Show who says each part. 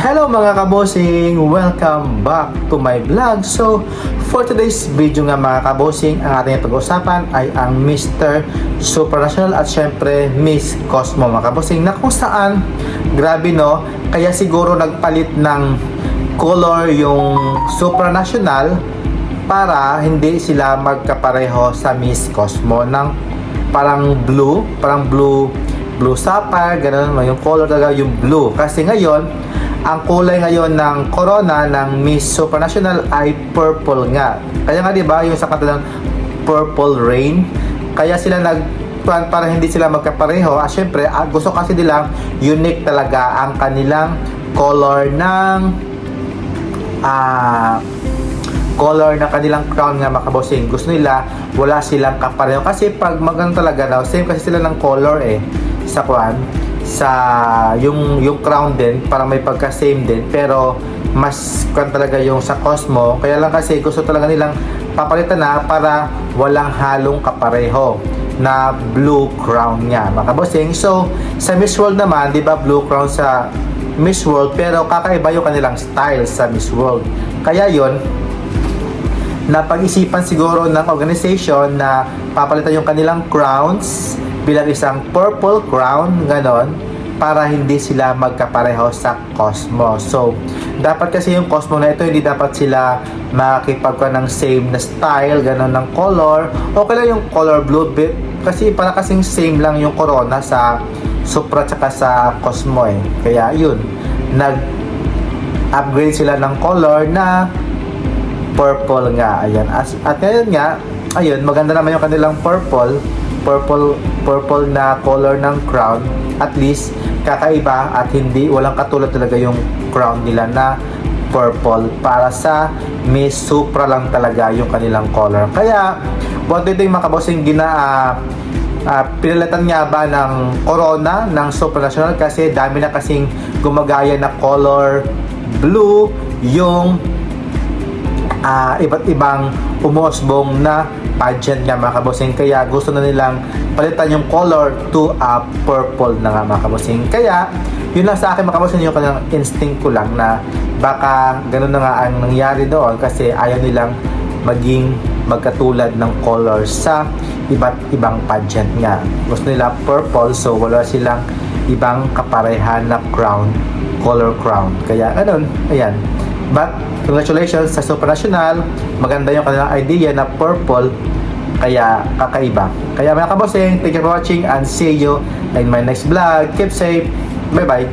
Speaker 1: Hello mga kabosing! Welcome back to my vlog. So, for today's video nga mga kabosing, ang ating pag-uusapan ay ang Mr. Supranational at syempre Miss Cosmo mga kabosing, na kung saan, grabe no, kaya siguro nagpalit ng color yung Supranational para hindi sila magkapareho sa Miss Cosmo ng parang blue sapphire, gano'n yung color talaga, yung blue. Kasi ngayon, ang kulay ngayon ng corona ng Miss Supranational ay purple nga. Kaya nga 'di ba, yung sa kanta ng Purple Rain, kaya sila para hindi sila magkapareho. Syempre, gusto kasi nilang unique talaga ang kanilang color ng kanilang crown nga mga kabosing. Gusto nila wala silang kapareho kasi pag magano talaga daw, same kasi sila ng color sa yung crown din, parang may pagka same din, pero mas talaga yung sa Cosmo. Kaya lang kasi gusto talaga nilang papalitan na para walang halong kapareho na blue crown niya mga kabosing. So sa Miss World naman, di ba blue crown sa Miss World, pero kakaiba yung kanilang style sa Miss World. Kaya yon, napag-isipan siguro ng organization na papalitan yung kanilang crowns bilang isang purple crown, ganon, para hindi sila magkapareho sa Cosmo. So, dapat kasi yung Cosmo na ito, hindi dapat sila makipagkuha ng same na style, ganon ng color. Okay lang yung color blue, kasi para kasing same lang yung corona sa Supra tsaka sa Cosmo Kaya yun, nag-upgrade sila ng color na purple nga. Ayan. At ngayon nga, ayun, maganda naman yung kanilang purple na color ng crown. At least kakaiba at hindi walang katulad talaga yung crown nila na purple. Para sa Miss Supra lang talaga yung kanilang color. Kaya what do you think mga kabosing, pinalitan nga ba ng corona ng Supranational kasi dami na kasing gumagaya na color blue yung iba't ibang umuosbong na pageant nga mga kabosing. Kaya gusto na nilang palitan yung color to a purple na nga mga kabosing. Kaya yun lang sa akin mga kabosing, yung kanilang instinct ko lang na baka ganun na nga ang nangyari doon kasi ayaw nilang maging magkatulad ng color sa iba't ibang pageant nga. Gusto nila purple, so wala silang ibang kaparehan na color crown. Kaya ganun, ayan. But congratulations sa Supranational, maganda yung kanilang idea na purple, kaya kakaiba. Kaya mga kabosing, thank you for watching and see you in my next vlog. Keep safe, bye bye.